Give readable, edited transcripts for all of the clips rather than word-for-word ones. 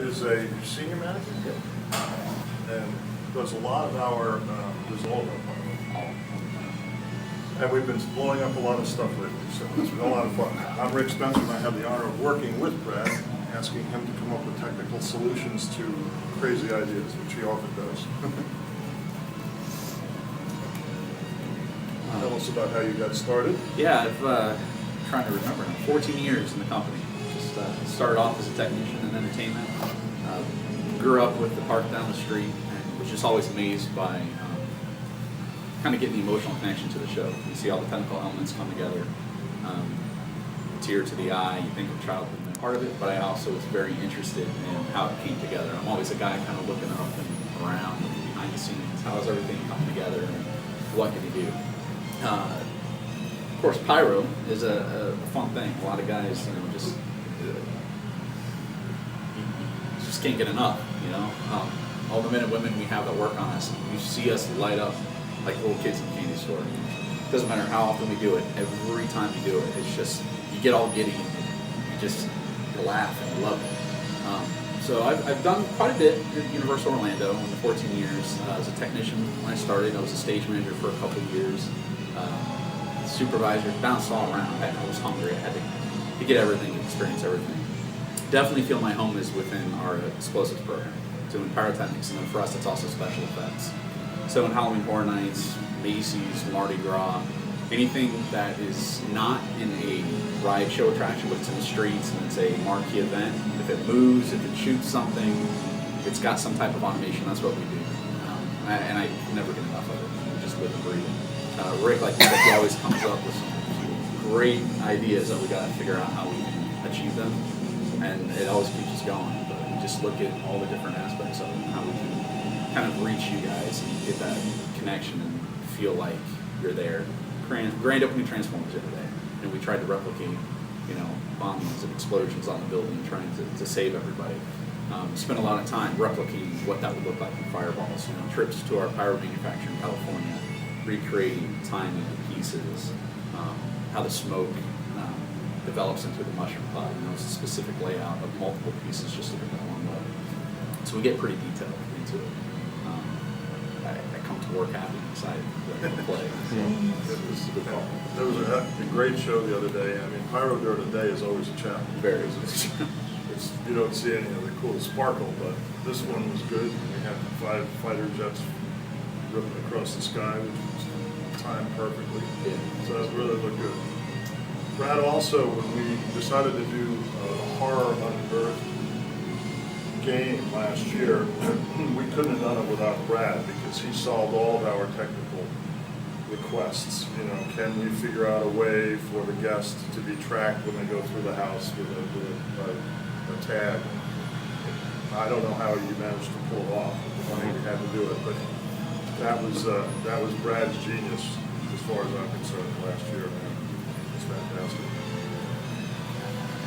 is a senior manager. And does a lot of our, does all of our planning. And we've been blowing up a lot of stuff lately, so it's been a lot of fun. I'm Rick Spencer, and I have the honor of working with Brad, asking him to come up with technical solutions to crazy ideas, which he often does. Tell us about how you got started. Yeah, I've trying to remember now, 14 years in the company. Just started off as a technician in entertainment. Grew up with the park down the street, and was just always amazed by kind of getting the emotional connection to the show. You see all the technical elements come together, tear to the eye. You think of childhood and part of it, but I also was very interested in how it came together. I'm always a guy kind of looking up and around, looking behind the scenes. How is everything coming together, and what can you do? Of course, pyro is a fun thing. A lot of guys, just can't get enough. All the men and women we have that work on us, you see us light up like little kids in a candy store. It doesn't matter how often we do it. Every time we do it, it's just you get all giddy and you laugh and you love it. So I've done quite a bit at Universal Orlando in the 14 years. As a technician when I started, I was a stage manager for a couple of years. Supervisor, bounced all around. I was hungry. I had to get everything, experience everything. Definitely feel my home is within our explosives program, doing pyrotechnics, and then for us it's also special effects. So in Halloween Horror Nights, Macy's, Mardi Gras, anything that is not in a ride show attraction, but it's in the streets and it's a marquee event. If it moves, if it shoots something, it's got some type of automation, that's what we do. And I never get enough of it. We just live and breathe it. Rick, like you said, he always comes up with some great ideas that we got to figure out how we can achieve them, and it always keeps us going. But we just look at all the different aspects of it and how we can kind of reach you guys and get that connection and feel like you're there. Grand opening Transformers the other day, and we tried to replicate, bombings and explosions on the building, trying to save everybody. Spent a lot of time replicating what that would look like in fireballs. Trips to our pyro manufacturer in California, recreating timing of pieces, how the smoke develops into the mushroom cloud. It's a specific layout of multiple pieces just looking at one way. So we get pretty detailed into it. I come to work happy and excited to play. There was a great show the other day. I mean, pyro during the day is always a challenge. Very. You don't see any of the cool sparkle, but this one was good. We had 5 fighter jets ripping across the sky, which was timed perfectly. Yeah. So it really looked good. Brad also, when we decided to do a horror unearthed game last year, we couldn't have done it without Brad because he solved all of our technical requests. Can we figure out a way for the guest to be tracked when they go through the house with a tag? I don't know how you managed to pull it off. I think we had to do it, but that was Brad's genius as far as I'm concerned last year, man. It's fantastic.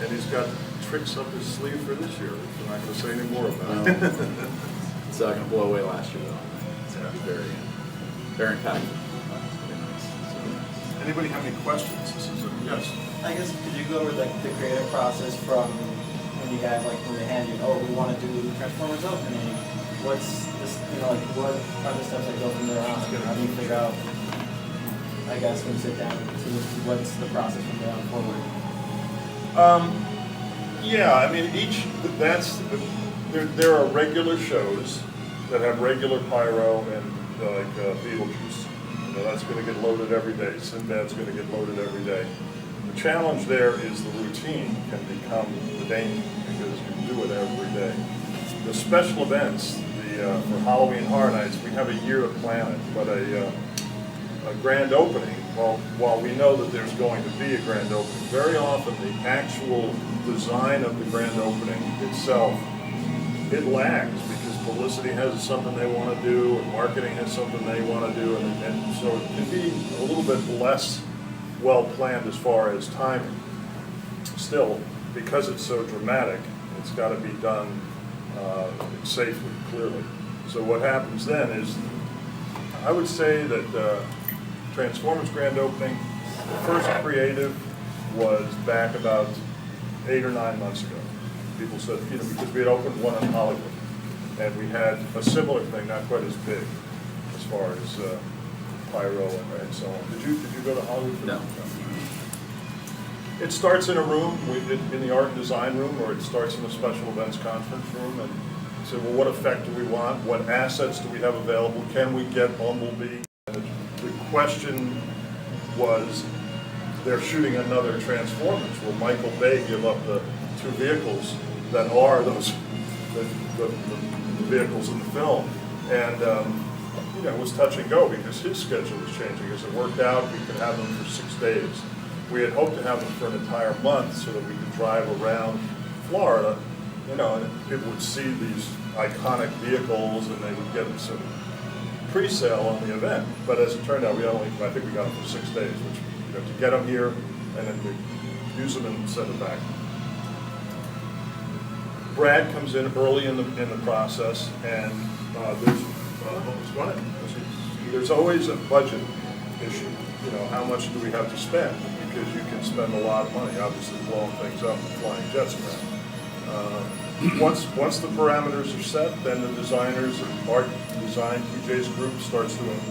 And he's got tricks up his sleeve for this year. I'm not going to say any more about it. It's not going to blow away last year, though. It's going to be very impactful. Very nice. Anybody have any questions? Yes. I guess could you go over the creative process from when you guys when they hand you, we want to do Transformers opening. What's this? What are the steps that go from there on? How do you figure out? I guess when you sit down, what's the process from there on forward? Yeah, I mean, there are regular shows that have regular pyro and like Beetlejuice. That's going to get loaded every day. Sinbad's going to get loaded every day. The challenge there is the routine can become the danger because you do it every day. The special events, for Halloween Horror Nights, we have a year to plan it, but a grand opening, while we know that there's going to be a grand opening, very often the actual design of the grand opening itself, it lags because publicity has something they want to do and marketing has something they want to do, and so it can be a little bit less well planned as far as timing. Still, because it's so dramatic, it's got to be done safely, clearly. So what happens then is, I would say that Transformers grand opening, the first creative was back about 8 or 9 months ago. people said, you know, because we had opened one in Hollywood, and we had a similar thing, not quite as big, as far as pyro and so on. Did you go to Hollywood? No. It starts in a room, in the art and design room, or it starts in a special events conference room, and so, well, what effect do we want? What assets do we have available? Can we get Bumblebee? And the question was, they're shooting another Transformers. Will Michael Bay give up the two vehicles that are those the vehicles in the film? And you know, it was touch and go because his schedule was changing. As it worked out, we could have them for 6 days. We had hoped to have them for an entire month so that we could drive around Florida, you know, and people would see these iconic vehicles and they would get some pre-sale on the event. But as it turned out, I think we got them for 6 days, which, you know, to get them here and then to use them and send them back. Brad comes in early in the process, and there's always a budget issue. You know, how much do we have to spend? Because you can spend a lot of money, obviously, blowing things up and flying jets around. Once the parameters are set, then the designers and art design, TJ's group starts doing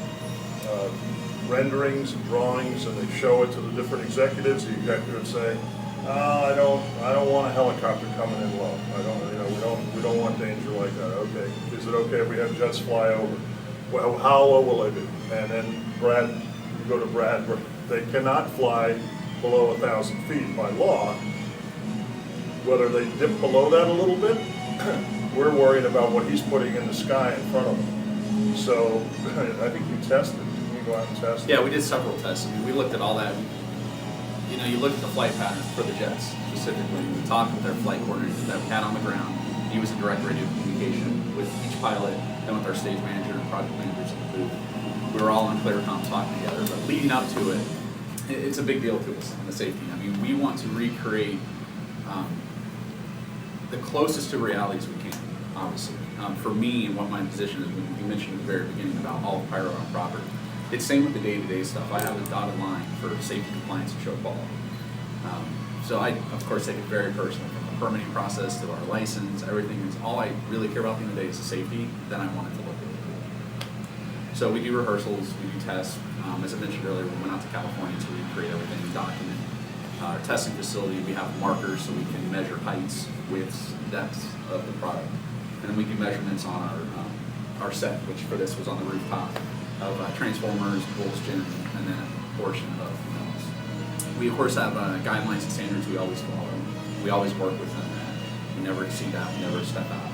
renderings and drawings, and they show it to the different executives. The executives say, I don't want a helicopter coming in low. We don't want danger like that. Okay, is it okay if we have jets fly over? Well, how low will they be? And then Brad, you go to Brad, they cannot fly below 1,000 feet by law. Whether they dip below that a little bit, we're worried about what he's putting in the sky in front of them. So I think you tested. Didn't you go out and test? Yeah, we did several tests. I mean, we looked at all that. You know, you look at the flight patterns for the jets specifically. We talked with their flight coordinators that we had on the ground. He was in direct radio communication with each pilot and with our stage manager and project managers in the booth. We were all on ClearCom talking together. But leading up to it, it's a big deal to us in the safety. I mean, we want to recreate the closest to reality as we can, obviously. For me, and what my position is, when you mentioned at the very beginning about all the pyro on property, it's same with the day-to-day stuff. I have a dotted line for safety, compliance, and show quality. So I, of course, take it very personal, from the permitting process to our license, everything. Is all I really care about at the end of the day is the safety. Then I want it to look good. So we do rehearsals, we do tests. As I mentioned earlier, we went out to California to recreate everything and document. Our testing facility, we have markers so we can measure heights, widths, depths of the product. And then we do measurements on our set, which for this was on the rooftop of Transformers, Bulls Gym, and then a portion of Mills. We, of course, have guidelines and standards we always follow. We always work within that. We never exceed that. We never step out.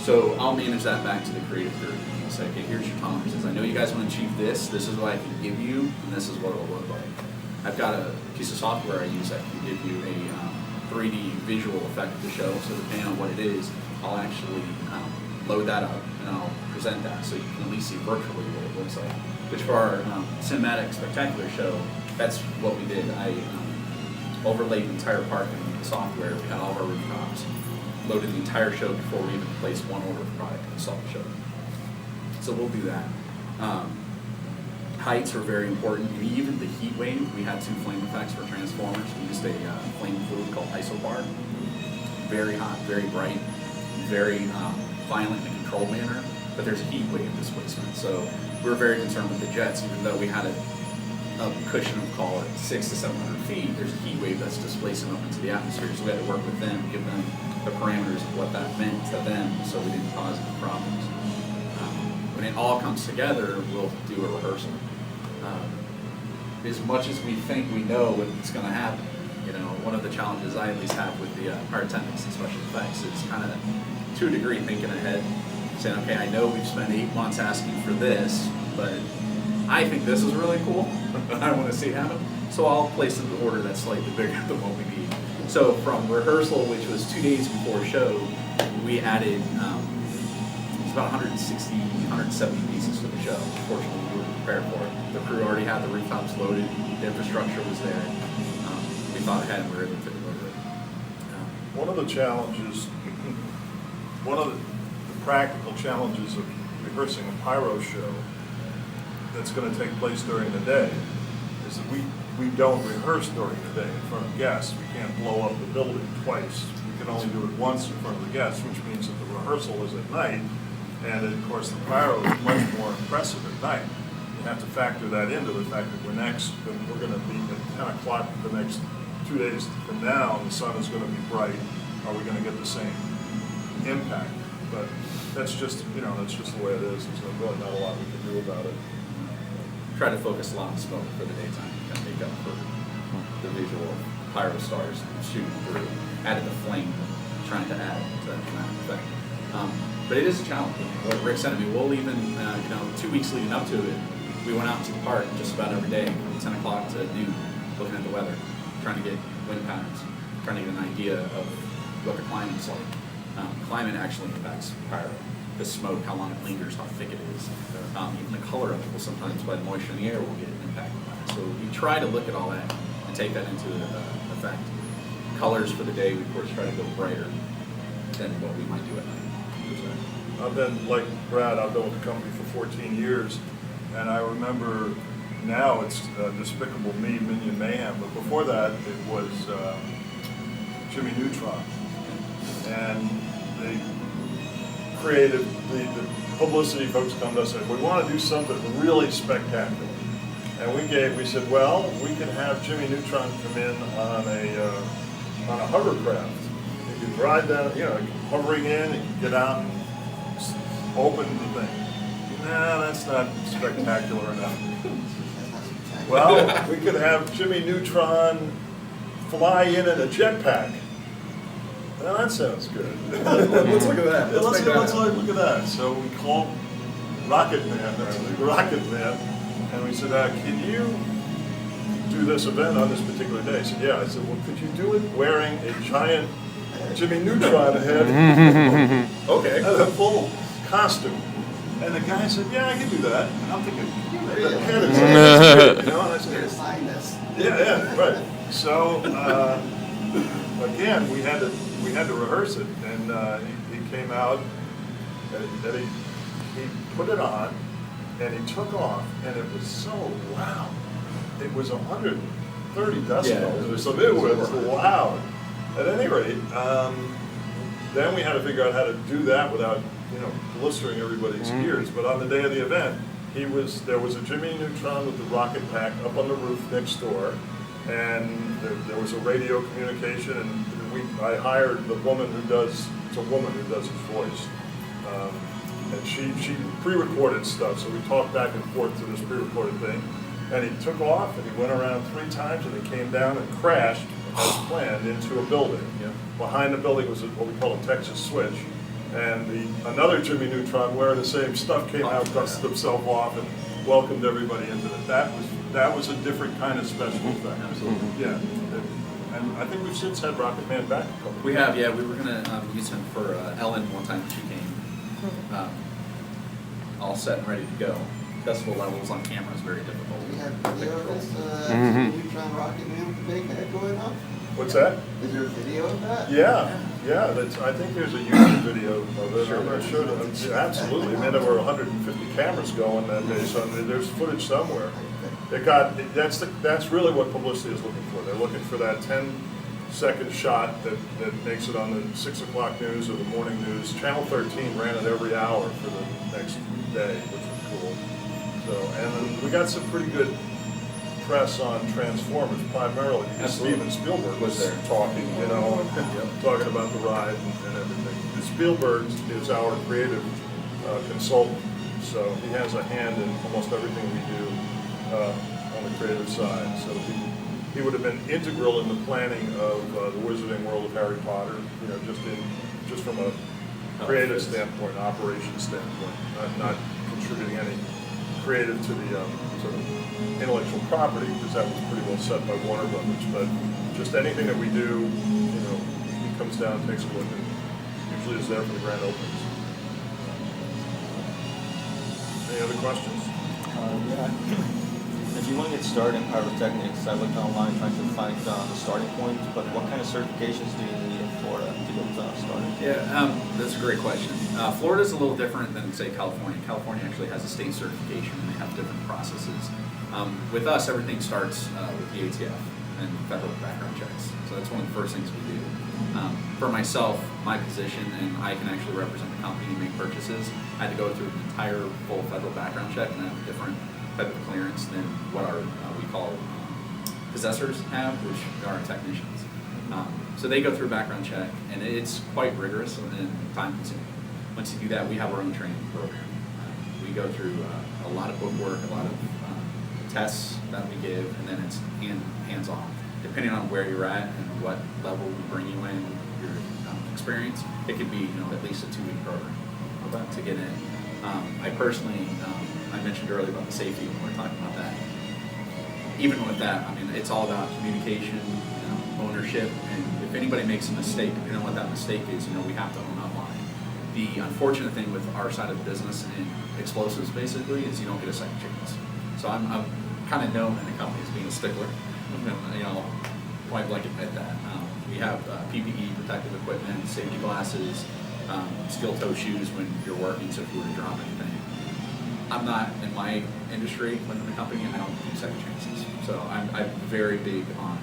So I'll manage that back to the creative group. I'll say, okay, here's your tolerances. I know you guys want to achieve this. This is what I can give you, and this is what it will look like. I've got a piece of software I use that can give you a 3D visual effect of the show. So depending on what it is, I'll actually load that up and I'll present that so you can at least see virtually what it looks like. Which for our cinematic spectacular show, that's what we did. I overlaid the entire park in the software. We had all of our rooftops, loaded the entire show before we even placed one order of product and saw the show. So we'll do that. Heights are very important. And even the heat wave, we had 2 flame effects for Transformers. We used a flame fluid called Isobar. Very hot, very bright, very violent in a controlled manner, but there's a heat wave displacement. So we were very concerned with the jets, even though we had a cushion of, call it 600 to 700 feet, there's a heat wave that's displacing up into the atmosphere. So we had to work with them, give them the parameters of what that meant to them so we didn't cause any problems. When it all comes together, we'll do a rehearsal. As much as we think we know what's going to happen, you know, one of the challenges I at least have with the pyrotechnics and special effects is kind of, to a degree, thinking ahead, saying, okay, I know we've spent 8 months asking for this, but I think this is really cool. I want to see it happen. So I'll place an order that's slightly bigger than what we need. So from rehearsal, which was 2 days before show, we added it was about 160, 170 pieces to the show. Fortunately, we were prepared for it. The crew already had the rooftops loaded. The infrastructure was there. We thought ahead and we were able to fit it over. One of the challenges, one of the practical challenges of rehearsing a pyro show that's going to take place during the day is that we don't rehearse during the day in front of guests. We can't blow up the building twice. We can only do it once in front of the guests, which means that the rehearsal is at night. And of course, the pyro is much more impressive at night. You have to factor that into the fact that we're going to be at 10 o'clock the next 2 days from now, and the sun is going to be bright. Are we going to get the same impact? But that's just, that's just the way it is. There's really not a lot we can do about it. Try to focus a lot on smoke for the daytime, kind of make up for the visual pyro stars shooting through. Added the flame, trying to add to that dramatic effect. But it is a challenge. What Rick said to me, we'll even, 2 weeks leading up to it, we went out to the park just about every day from 10 o'clock to noon, looking at the weather, trying to get wind patterns, trying to get an idea of what the climate's like. Climate actually impacts pyro. The smoke, how long it lingers, how thick it is. Even the color of it will sometimes, by the moisture in the air, will get an impact on that. So you try to look at all that and take that into effect. Colors for the day, we of course try to go brighter than what we might do at night. I've been, like Brad, I've been with the company for 14 years, and I remember now it's Despicable Me, Minion Mayhem, but before that it was Jimmy Neutron. And they created, the publicity folks come to us and said, we want to do something really spectacular. And we said, well, we can have Jimmy Neutron come in on a hovercraft. You can ride down, hovering in, and you can get out and open the thing. Nah, that's not spectacular enough. Well, we could have Jimmy Neutron fly in a jetpack. Now that sounds good. Let's look at that. Let's look at that. So we called Rocket Man, and we said, can you do this event on this particular day? He said, yeah. I said, well, could you do it wearing a giant Jimmy Neutron head? Okay. And a full costume. And the guy said, yeah, I can do that. And I'm thinking, the head is good, And I said, Sign this. yeah, right. So again, we had to rehearse it, and he came out, and he put it on, and he took off, and it was so loud. It was 130 decibels. Yeah, So it was loud. At any rate, then we had to figure out how to do that without, blistering everybody's ears. But on the day of the event, there was a Jimmy Neutron with the rocket pack up on the roof next door, and there was a radio communication, and I hired the woman who does his voice. And she pre-recorded stuff, so we talked back and forth to this pre-recorded thing. And he took off, and he went around 3 times, and he came down and crashed, as planned, into a building. Behind the building was what we call a Texas switch. And another Jimmy Neutron wearing the same stuff came out, dusted himself off, and welcomed everybody into it. That was a different kind of special effect. Absolutely. Yeah. And I think we've since had Rocket Man back a couple We have, yeah. We were going to use him for Ellen one time when she came. All set and ready to go. Decibel levels on camera is very difficult. Do we have video of this Neutron Rocket Man with the big head going up? What's that? Is there a video of that? Yeah. I think there's a YouTube video of it. Sure. I'm not sure. Absolutely. I mean, there were 150 cameras going that day, so there's footage somewhere. That's really what publicity is looking for. They're looking for that 10-second shot that makes it on the 6 o'clock news or the morning news. Channel 13 ran it every hour for the next day, which was cool. So, and then we got some pretty good press on Transformers, primarily because Steven Spielberg was there talking, talking about the ride and everything. And Spielberg is our creative consultant, so he has a hand in almost everything we do on the creative side. So he would have been integral in the planning of the Wizarding World of Harry Potter, just from a creative standpoint, operation standpoint, not contributing any creative to the sort of intellectual property, because that was pretty well set by Warner Brothers. But just anything that we do, he comes down, takes a look, and usually is there for the grand openings. Any other questions? Yeah. if you want to get started in pyrotechnics, I looked online trying to find the starting point, but what kind of certifications do you need in Florida to get started? Yeah, that's a great question. Florida's a little different than, say, California. California actually has a state certification, and they have different processes. With us, everything starts with the ATF and federal background checks. So that's one of the first things we do. For myself, my position, and I can actually represent the company and make purchases, I had to go through an entire full federal background check, and I have a different type of clearance than what our we call possessors have, which are technicians. So they go through a background check, and it's quite rigorous and time-consuming. Once you do that, we have our own training program. We go through a lot of book work, a lot of tests that we give, and then it's hands-on. Depending on where you're at and what level we bring you in, your experience, it could be at least a 2-week program to get in. I personally, I mentioned earlier about the safety when we're talking about that. Even with that, I mean, it's all about communication, ownership, and if anybody makes a mistake, depending on what that mistake is, we have to own up on it. The unfortunate thing with our side of the business and explosives, basically, is you don't get a second chance. So I'm kind of known in the company as being a stickler. Point blank admit that. We have PPE, protective equipment, safety glasses, steel toe shoes when you're working, so if you were to drop anything. I'm not in my industry within the company, and I don't do second chances. So I'm very big on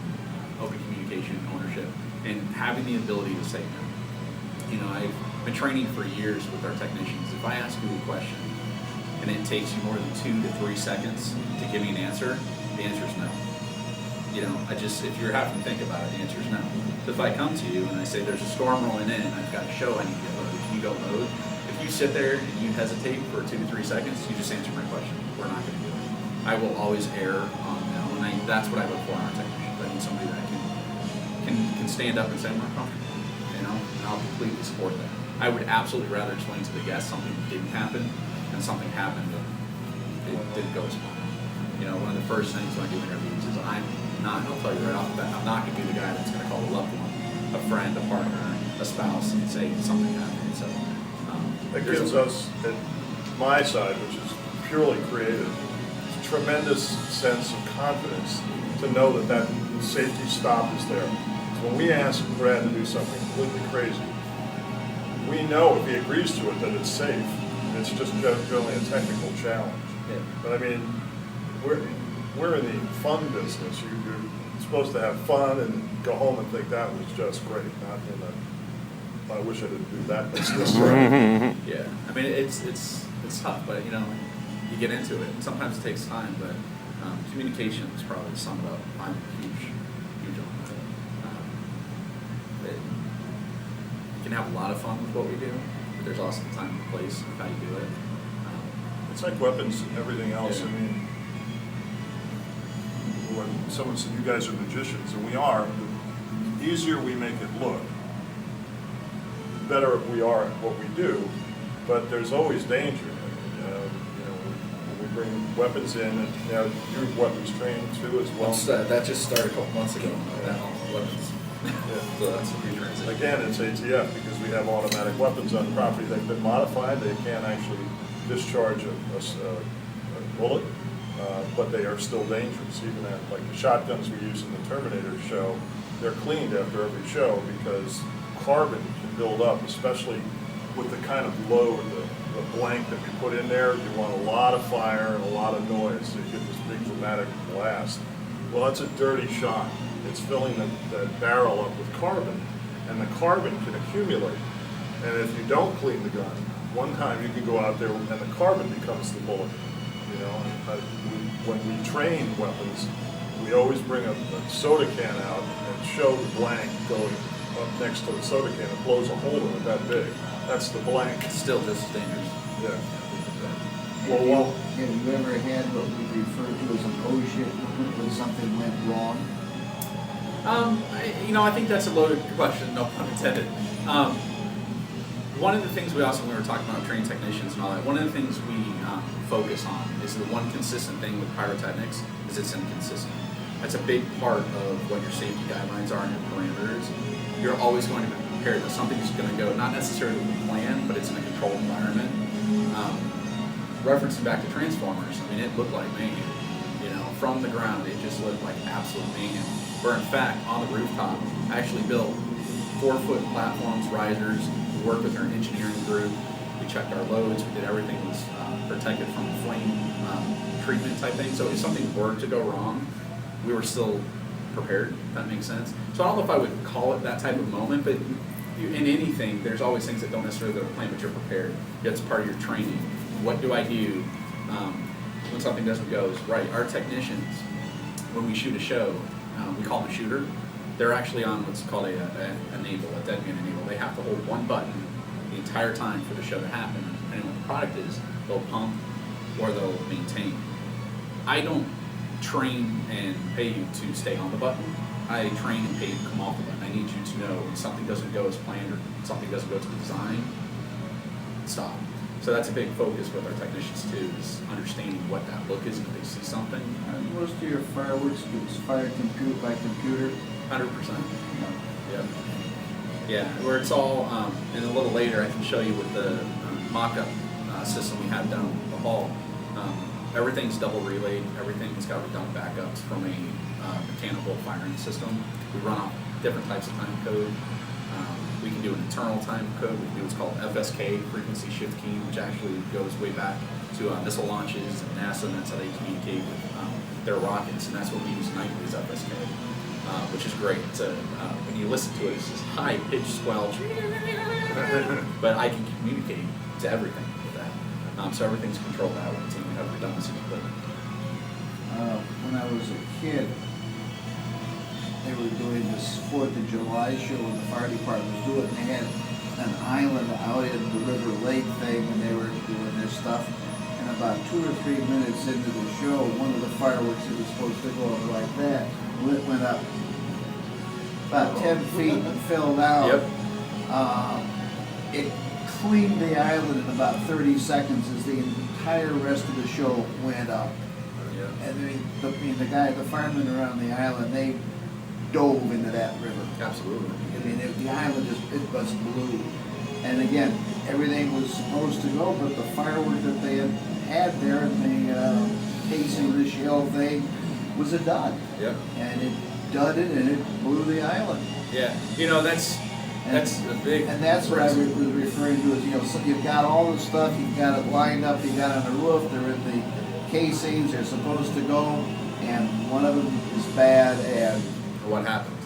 open communication, ownership, and having the ability to say no. I've been training for years with our technicians. If I ask you a question and it takes you more than 2 to 3 seconds to give me an answer, the answer is no. If you're having to think about it, the answer is no. So if I come to you and I say there's a storm rolling in, I've got a show I need to get loaded, can you go load? If you sit there and you hesitate for 2 to 3 seconds, you just answer my question. We're not going to do it. I will always err on no, and that's what I look for in our technicians. I need somebody that can stand up and say I'm not comfortable, and I'll completely support that. I would absolutely rather explain to the guests something didn't happen than something happened and it didn't go as planned. One of the first things when I do interviews is I'll tell you right off the bat, I'm not going to be the guy that's going to call a loved one, a friend, a partner, a spouse, and say something happened. So it gives us, at my side, which is purely creative, a tremendous sense of confidence to know that safety stop is there. So when we ask Brad to do something completely crazy, we know if he agrees to it that it's safe. It's just generally a technical challenge. Yeah. But I mean, we're in the fun business. You're supposed to have fun and go home and think that was just great. Not in the, I wish I didn't do that business. Right? Yeah, I mean it's tough, but you get into it. And sometimes it takes time, but communication is probably to sum it up. I'm huge on that. You can have a lot of fun with what we do, but there's also the time and place of how you do it. It's like weapons and everything else. Yeah. I mean, when someone said you guys are magicians, and we are, the easier we make it look, the better we are at what we do, but there's always danger. We bring weapons in, and now you're weapons trained too as well. That just started a couple months ago. Weapons. Yeah. So that's a new transition. Again, it's ATF because we have automatic weapons on property. They've been modified. They can't actually discharge a bullet, but they are still dangerous. Even at, like the shotguns we use in the Terminator show, they're cleaned after every show because carbon can build up, especially with the kind of load, the blank that we put in there. You want a lot of fire and a lot of noise, so you get this big dramatic blast. Well, that's a dirty shot. It's filling that barrel up with carbon, and the carbon can accumulate. And if you don't clean the gun, one time you can go out there and the carbon becomes the bullet. When we train weapons, we always bring a soda can out and show the blank going up next to the soda can. It blows a hole in it that big. That's the blank. It's still just as dangerous. Yeah. Have you ever had what we refer to as an oh shit moment when something went wrong? I think that's a loaded question, no pun intended. One of the things we also, when we were talking about training technicians and all that, one of the things we focus on is the one consistent thing with pyrotechnics is it's inconsistent. That's a big part of what your safety guidelines are and your parameters. You're always going to be prepared that something's going to go, not necessarily planned, but it's in a controlled environment. Referencing back to Transformers, I mean, it looked like mayhem, from the ground, it just looked like absolute mayhem. Where in fact, on the rooftop, I actually built 4-foot platforms, risers. We worked with our engineering group. We checked our loads. We did everything was protected from flame treatment type thing. So if something were to go wrong, we were still prepared, if that makes sense. So I don't know if I would call it that type of moment, but in anything, there's always things that don't necessarily go to plan, but you're prepared. That's part of your training. What do I do when something doesn't go as right? Our technicians, when we shoot a show, we call them a shooter. They're actually on what's called a enable, a dead man enable. They have to hold one button the entire time for the show to happen. Depending on what the product is, they'll pump or they'll maintain. I don't train and pay you to stay on the button. I train and pay you to come off the button. I need you to know when something doesn't go as planned or something doesn't go to the design, stop. So that's a big focus with our technicians too, is understanding what that look is if they see something. Most of your fireworks gets fired by computer. 100%. Yep. Yeah, where it's all, and a little later I can show you with the mock-up system we have down the hall. Everything's double relayed, everything's got redundant backups from a mechanical firing system. We run off different types of time code. We can do an internal time code. We can do what's called FSK, frequency shift key, which actually goes way back to missile launches and NASA, and that's how they communicate with their rockets, and that's what we use nightly is FSK, which is great. It's when you listen to it, it's this high-pitched squelch, but I can communicate to everything with that. So everything's controlled that way, so we have redundancy equipment. When I was a kid, they were doing this 4th of July show and the fire department was doing it, and they had an island out in the River Lake thing, and they were doing their stuff. And about 2 or 3 minutes into the show, one of the fireworks that was supposed to go up like that went up about 10 feet and fell down. Yep. It cleaned the island in about 30 seconds as the entire rest of the show went up. Yeah. And the firemen around the island, they dove into that river. Absolutely. I mean, the island it was blue. And again, everything was supposed to go, but the firework that they had there in the casing, the shell thing, was a dud. Yep. And it dudded and it blew the island. Yeah. You know, that's a big. And that's what I was referring to as, so you've got all the stuff, you've got it lined up, you've got it on the roof, they're in the casings, they're supposed to go, and one of them is bad, and what happens.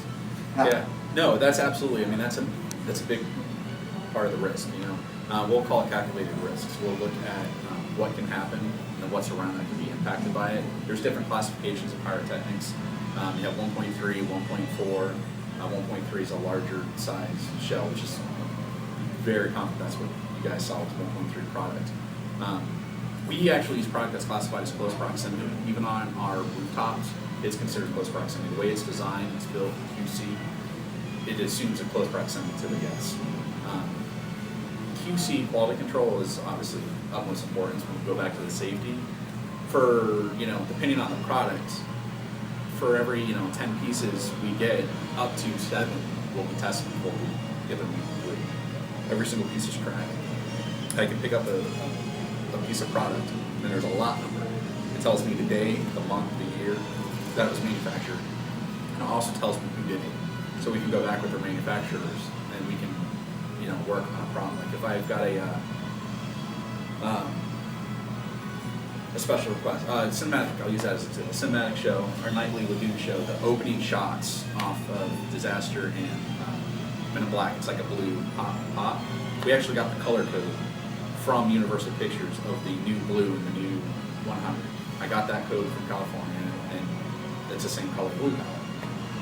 Yeah. No, that's absolutely, I mean, that's a big part of the risk, you know. We'll call it calculated risks. We'll look at what can happen and what's around that can be impacted by it. There's different classifications of pyrotechnics. You have 1.3, 1.4. 1.3 is a larger size shell, which is very common. That's what you guys saw with the 1.3 product. We actually use product that's classified as close proximity. Even on our rooftops, it's considered close proximity. The way it's designed, it's built, QC, it assumes a close proximity to the guests. QC, quality control, is obviously utmost importance when we go back to the safety. For, depending on the product, for every 10 pieces we get, up to 7 will be tested before we get them complete. Every single piece is tracked. I can pick up a piece of product, and there's a lot number. It tells me the day, the month, the year that it was manufactured, and it also tells me who did it. So we can go back with our manufacturers, and we can work on a problem. Like if I've got a special request. Cinematic, I'll use that as a cinematic show, our nightly lagoon show, the opening shots off of Disaster and Men in Black, it's like a blue pop. We actually got the color code from Universal Pictures of the new blue and the new 100. I got that code from California, and it's the same color blue palette.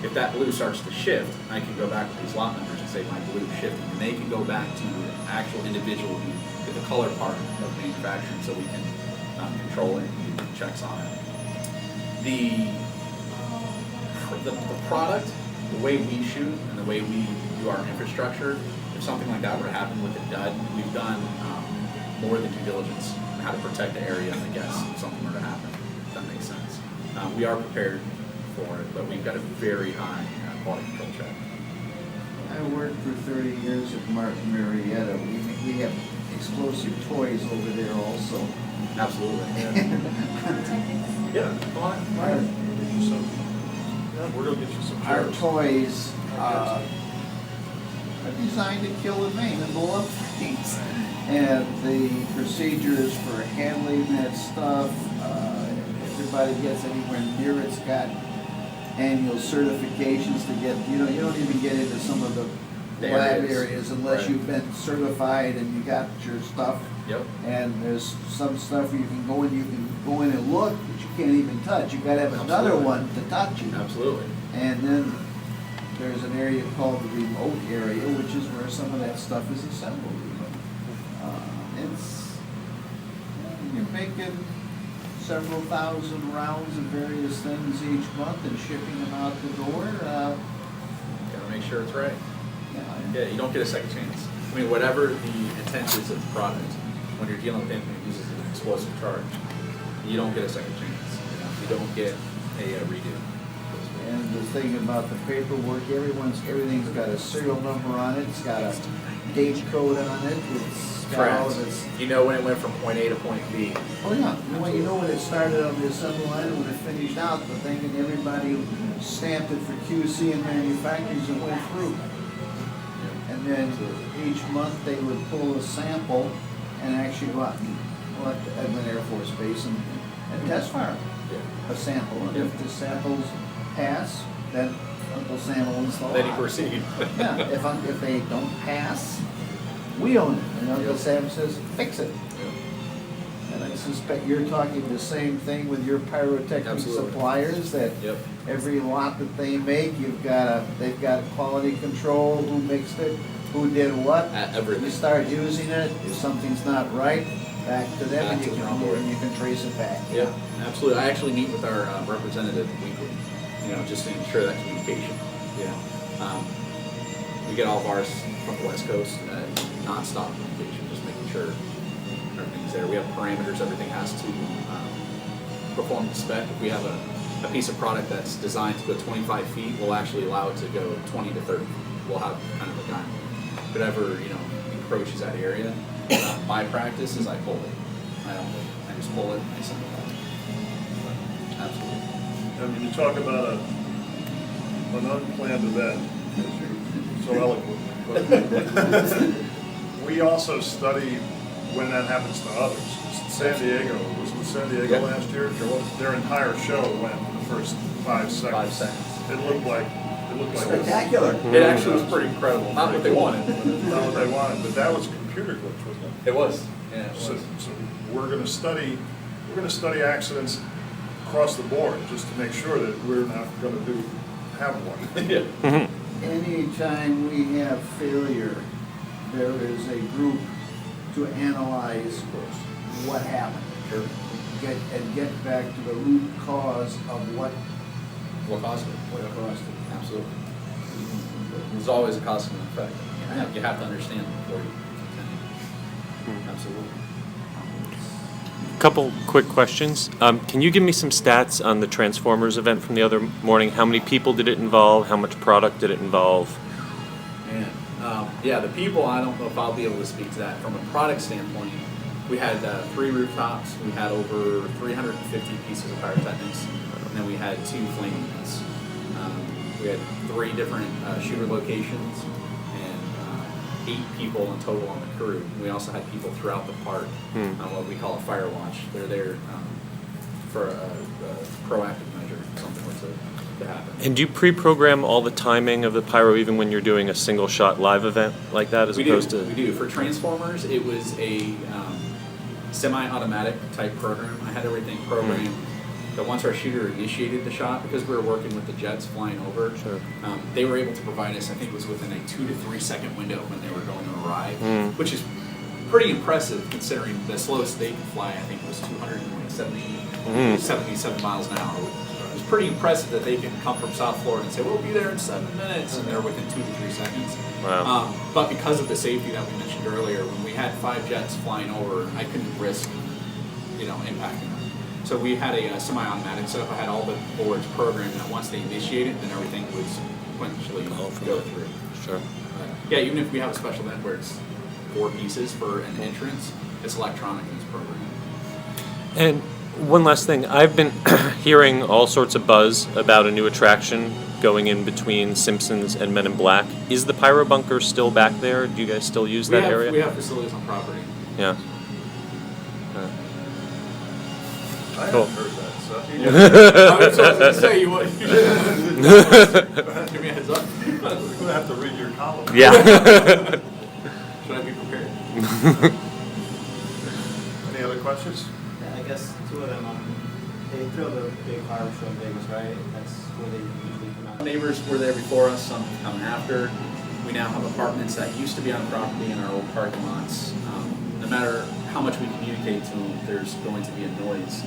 If that blue starts to shift, I can go back with these lot numbers and say my blue is shifting, and they can go back to the actual individual who did the color part of manufacturing, so we can control it and do checks on it. The product, the way we shoot and the way we do our infrastructure, if something like that were to happen with a dud, we've done more than due diligence on how to protect the area and the guests if something were to happen, if that makes sense. We are prepared for it, but we've got a very high quality control check. I worked for 30 years at Martin Marietta. We have explosive toys over there also. Absolutely. Yeah, fine. Our, Get you some. Yeah, we're gonna get you some our chairs. toys are designed to kill and maim and blow up things. And the procedures for handling that stuff, everybody gets anywhere near it's got annual certifications to get, you don't even get into some of the lab areas unless Right. you've been certified and you got your stuff. Yep. And there's some stuff you can go in and look, but you can't even touch. You gotta have another Absolutely. one to touch it. Absolutely. And then there's an area called the remote area, which is where some of that stuff is assembled. You're making several thousand rounds of various things each month and shipping them out the door. Gotta make sure it's right. Yeah, Yeah, you don't get a second chance. I mean, whatever the intent is of the product, when you're dealing with anything that uses an explosive charge, you don't get a second chance. You don't get a redo. And the thing about the paperwork, everything's got a serial number on it. It's got a date code on it. It's got all of its. You know when it went from point A to point B. Oh yeah, you know when it started on the assembly line and when it finished out the thing, and everybody stamped it for QC and manufacturers and went through. And then each month they would pull a sample and actually go out and let Edmund Air Force Base and test fire Yeah. a sample. And if the samples pass, then Uncle Sam owns the lot. Then you proceed. Yeah, if they don't pass, we own it. And Uncle Sam says, fix it. And I suspect you're talking the same thing with your pyrotechnic Absolutely. suppliers, that Yep. every lot that they make, they've got quality control, who mixed it, who did what. Everything. You start using it, if something's not right, back to them, Back and to you the drawing board. can trace it back. Yeah, absolutely. I actually meet with our representative weekly, just to ensure that communication. We get all of ours from the West Coast, nonstop communication, just making sure everything's there. We have parameters, everything has to perform the spec. If we have a piece of product that's designed to go 25 feet, we'll actually allow it to go 20 to 30. We'll have kind of a guideline. Whatever, encroaches that area, my practice is I pull it. I don't wait. I just pull it and I send it back. Absolutely. And when you talk about an unplanned event, so eloquent, but we also study when that happens to others. San Diego, was it San Diego Yeah. last year? Their entire show went in the first 5 seconds. 5 seconds. It looked like Spectacular. It actually was pretty incredible. Not what they wanted. Not what they wanted, but that was computer glitch, wasn't it? It was. Yeah, it So, was. so we're gonna study accidents across the board, just to make sure that we're not gonna have one. Yeah. Anytime we have failure, there is a group to analyze what happened. Sure. Get back to the root cause of what What caused it? caused it. Absolutely. There's always a cause and effect. You have to understand before you continue. Absolutely. Couple quick questions. Can you give me some stats on the Transformers event from the other morning? How many people did it involve? How much product did it involve? Man, yeah, the people, I don't know if I'll be able to speak to that. From a product standpoint, we had 3 rooftops, we had over 350 pieces of pyrotechnics, and then we had 2 flame units. We had 3 different shooter locations, and 8 people in total on the crew. We also had people throughout the park on what we call a fire watch. They're there for a proactive measure, something were to happen. And do you pre-program all the timing of the pyro even when you're doing a single shot live event like that as opposed to? We do. For Transformers, it was a semi-automatic type program. I had everything programmed. But once our shooter initiated the shot, because we were working with the jets flying over, Sure. they were able to provide us, I think it was within a 2 to 3 second window when they were going to arrive, which is pretty impressive considering the slowest they could fly, I think it was 277 miles an hour. It was pretty impressive that they can come from South Florida and say, we'll be there in 7 minutes, and they're within 2 to 3 seconds. Wow. But because of the safety that we mentioned earlier, when we had 5 jets flying over, I couldn't risk, impacting them. So we had a semi-automatic setup. I had all the boards programmed that once they initiated, then everything would sequentially go through. Sure. Yeah, even if we have a special event where it's 4 pieces for an entrance. It's electronic and it's programmed. And one last thing, I've been hearing all sorts of buzz about a new attraction going in between Simpsons and Men in Black. Is the Pyro Bunker still back there? Do you guys still use that area? We have facilities on property. Yeah. I Cool. haven't heard that, Seth. I was going to say, you would. Give me a heads up. You're gonna have to read your column. Yeah. Should I be prepared? Any other questions? Yeah, I guess 2 of them, they throw the big fire show in Vegas, right? That's where they usually come out. Neighbors were there before us, some come after. We now have apartments that used to be on property in our old parking lots. No matter how much we communicate to them, there's going to be a noise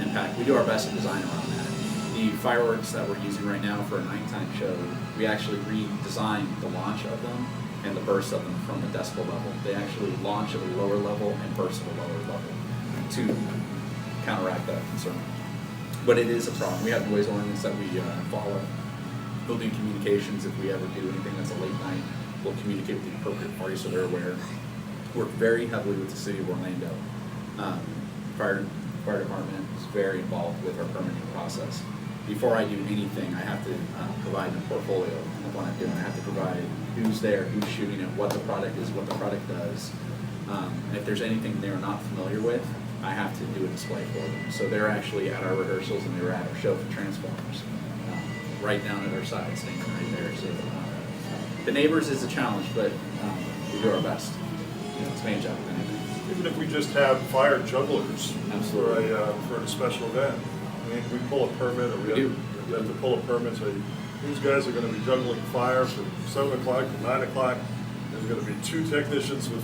impact. We do our best to design around that. The fireworks that we're using right now for a nighttime show, we actually redesigned the launch of them and the burst of them from the decibel level. They actually launch at a lower level and burst at a lower level to counteract that concern. But it is a problem. We have noise ordinance that we follow. Building communications, if we ever do anything that's a late night, we'll communicate with the appropriate parties so they're aware. Work very heavily with the city of Orlando. Fire department is very involved with our permitting process. Before I do anything, I have to provide a portfolio of what I'm doing. I have to provide who's there, who's shooting it, what the product is, what the product does. And if there's anything they're not familiar with, I have to do a display for them. So they're actually at our rehearsals and they were at our show for Transformers, right down at our side, standing right there. So the neighbors is a challenge, but we do our best. It's main job, if anything. Even if we just have fire jugglers Absolutely. for a special event. I mean, we pull a permit, or we have to pull a permit, say, these guys are gonna be juggling fire from 7 o'clock to 9 o'clock. There's gonna be 2 technicians with,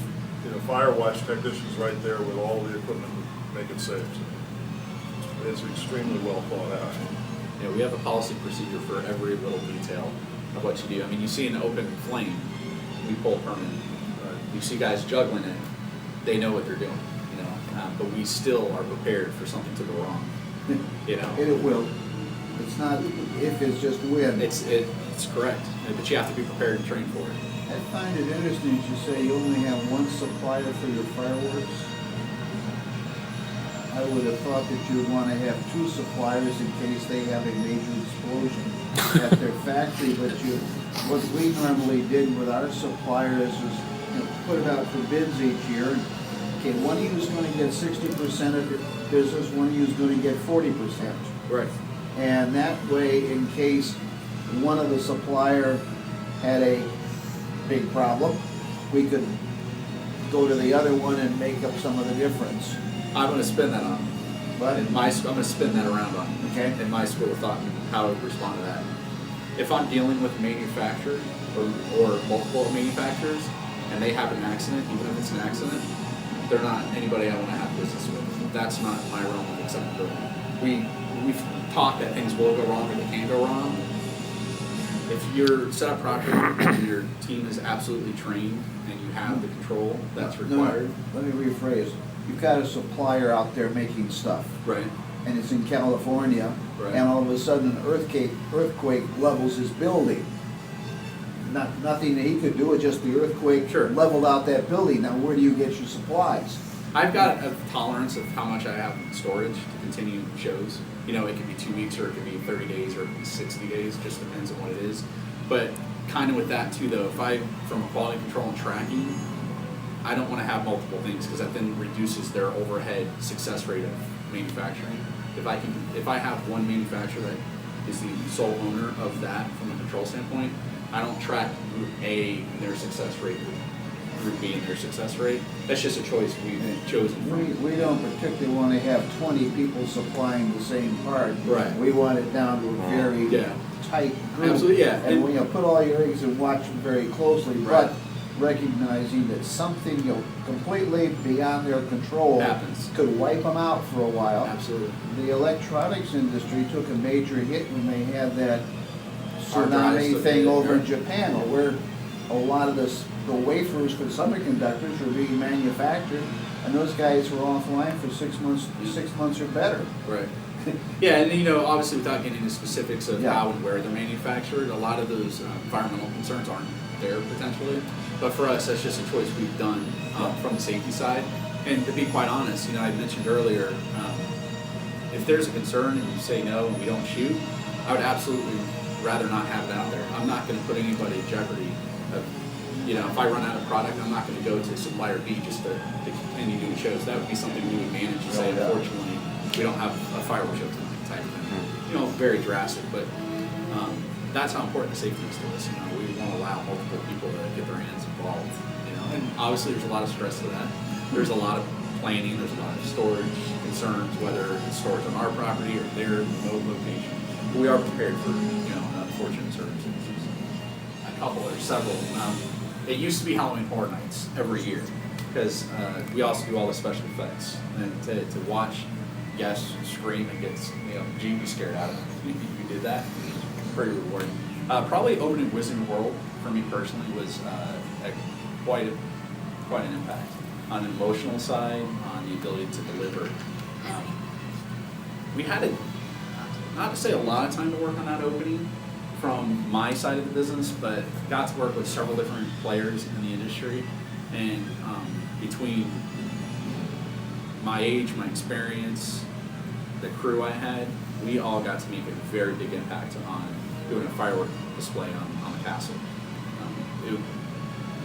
fire watch technicians right there with all the equipment to make it safe. So it's extremely well thought out. We have a policy procedure for every little detail of what you do. I mean, you see an open flame, we pull a permit. You see guys juggling it, they know what they're doing, but we still are prepared for something to go wrong, And it will. It's not if, it's just when. It's correct, but you have to be prepared and trained for it. I find it interesting that you say you only have one supplier for your fireworks. I would have thought that you would want to have 2 suppliers in case they have a major explosion at their factory, but what we normally did with our suppliers is put it out for bids each year. Okay, one of you is going to get 60% of your business, one of you is going to get 40%. Right. And that way, in case one of the supplier had a big problem, we could go to the other one and make up some of the difference. I'm going to spin that on. But I'm going to spin that around on. Okay. In my school of thought, and how I would respond to that. If I'm dealing with a manufacturer or multiple manufacturers, and they have an accident, even if it's an accident, they're not anybody I want to have business with. That's not my realm of acceptability. We've talked that things will go wrong or they can go wrong. If you're set up properly, your team is absolutely trained, and you have the control that's required. No, let me rephrase. You've got a supplier out there making stuff, Right. and it's in California, Right. and all of a sudden an earthquake levels his building. Nothing that he could do, it's just the earthquake Sure. leveled out that building. Now where do you get your supplies? I've got a tolerance of how much I have in storage to continue shows. It could be 2 weeks, or it could be 30 days, or it could be 60 days, just depends on what it is. But kind of with that too though, from a quality control and tracking, I don't want to have multiple things because that then reduces their overhead success rate of manufacturing. If I have one manufacturer that is the sole owner of that from a control standpoint, I don't track Group A and their success rate with Group B and their success rate. That's just a choice we've chosen from. We don't particularly want to have 20 people supplying the same part. Right. We want it down to a very Yeah. tight group. Absolutely, yeah. And we put all your eggs and watch them very closely, Right. but recognizing that something completely beyond their control Happens. could wipe them out for a while. Absolutely. The electronics industry took a major hit when they had that Hard drives tsunami took thing a hit, over in yeah. Japan, where a lot of the wafers for semiconductors were being manufactured, and those guys were offline for 6 months or better. Right. Yeah, and you know, obviously without getting into specifics of Yeah. how and where they're manufactured, a lot of those environmental concerns aren't there potentially. But for us, that's just a choice we've done from the safety side. And to be quite honest, you know, I mentioned earlier, if there's a concern and you say no and we don't shoot, I would absolutely rather not have it out there. I'm not going to put anybody in jeopardy of, you know, if I run out of product, I'm not going to go to supplier B just to continue doing shows. That would be something we would manage and say, unfortunately, we don't have a fireworks show tonight type of thing. You know, very drastic, but that's how important the safety is to us. You know, we want to allow multiple people to get their hands involved. You know, and obviously there's a lot of stress to that. There's a lot of planning. There's a lot of storage concerns, whether it's storage on our property or their remote location. But we are prepared for, you know, unfortunate circumstances. A couple or several. It used to be Halloween Horror Nights every year because we also do all the special effects, and to watch guests scream and get, you know, jeepy scared out of them. If you did that, it was pretty rewarding. Probably opening Wizarding World for me personally was quite an impact on the emotional side, on the ability to deliver. We had not to say a lot of time to work on that opening from my side of the business, but got to work with several different players in the industry, and between my age, my experience, the crew I had, we all got to make a very big impact on doing a firework display on the castle. It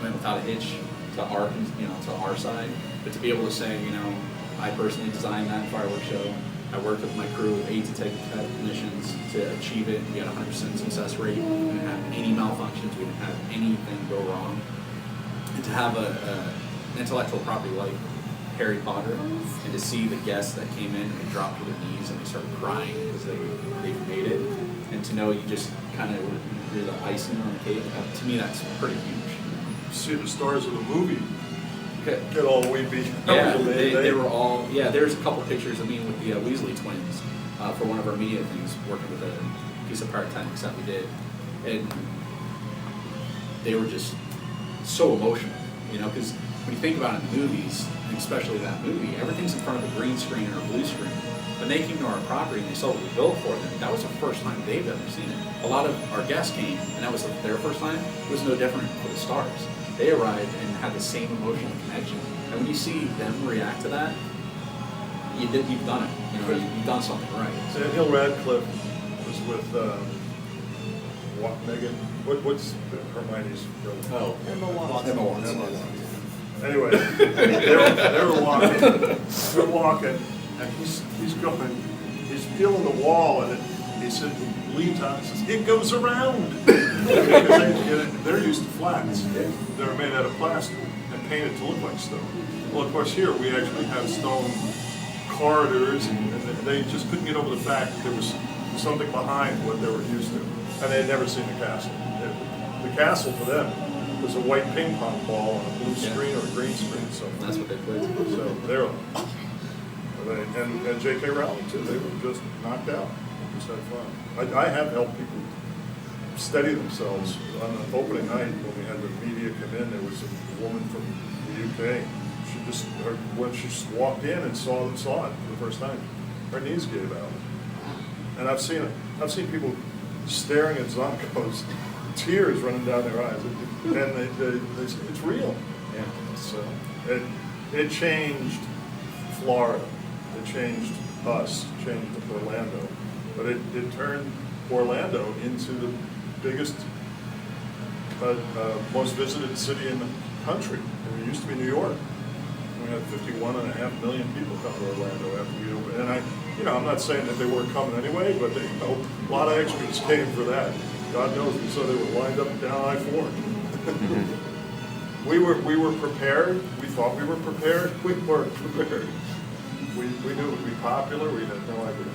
went without a hitch to our side, but to be able to say, you know, I personally designed that fireworks show. I worked with my crew of 8 technicians to achieve it. We had a 100% success rate. We didn't have any malfunctions. We didn't have anything go wrong. And to have an intellectual property like Harry Potter, and to see the guests that came in and they dropped to their knees and they started crying because they made it, and to know you just kind of you're the icing on the cake, to me that's pretty huge. See the stars of the movie get all weepy. Yeah, they were all, yeah, there's a couple pictures of me with the Weasley twins for one of our media things, working with a piece of Pyrotechnics that we did. And they were just so emotional, you know, because when you think about it in the movies, and especially that movie, everything's in front of a green screen or a blue screen. When they came to our property and they saw what we built for them, that was the first time they've ever seen it. A lot of our guests came, and that was their first time. It was no different for the stars. They arrived and had the same emotional connection. And when you see them react to that, you've done it. You know, you've done something right. Daniel Radcliffe was with Megan. What's Hermione's brother? Oh, Emma Watson. Anyway, they were walking. They're walking, and he's going. He's feeling the wall, and he said, he leans on and says, "It goes around." Because they're used to flats. They're made out of plastic and painted to look like stone. Well, of course, here we actually have stone corridors, and they just couldn't get over the fact that there was something behind what they were used to, and they had never seen the castle. The castle for them was a white ping pong ball on a blue screen or a green screen. So that's what they played. So they're and J.K. Rowling too. They were just knocked out. Just had fun. I have helped people steady themselves. On the opening night when we had the media come in, there was a woman from the UK. When she walked in and saw it for the first time, her knees gave out. And I've seen people staring at Zonkos, tears running down their eyes, and they say it's real. Yeah. So it changed Florida, it changed us, changed Orlando, but it turned Orlando into the biggest, most visited city in the country. And it used to be New York. We had 51.5 million people come to Orlando after we opened. And I'm not saying that they weren't coming anyway, but a lot of extras came for that. God knows, we saw they were lined up down I-4. We were prepared. We thought we were prepared. We weren't prepared. We knew it would be popular. We had no idea.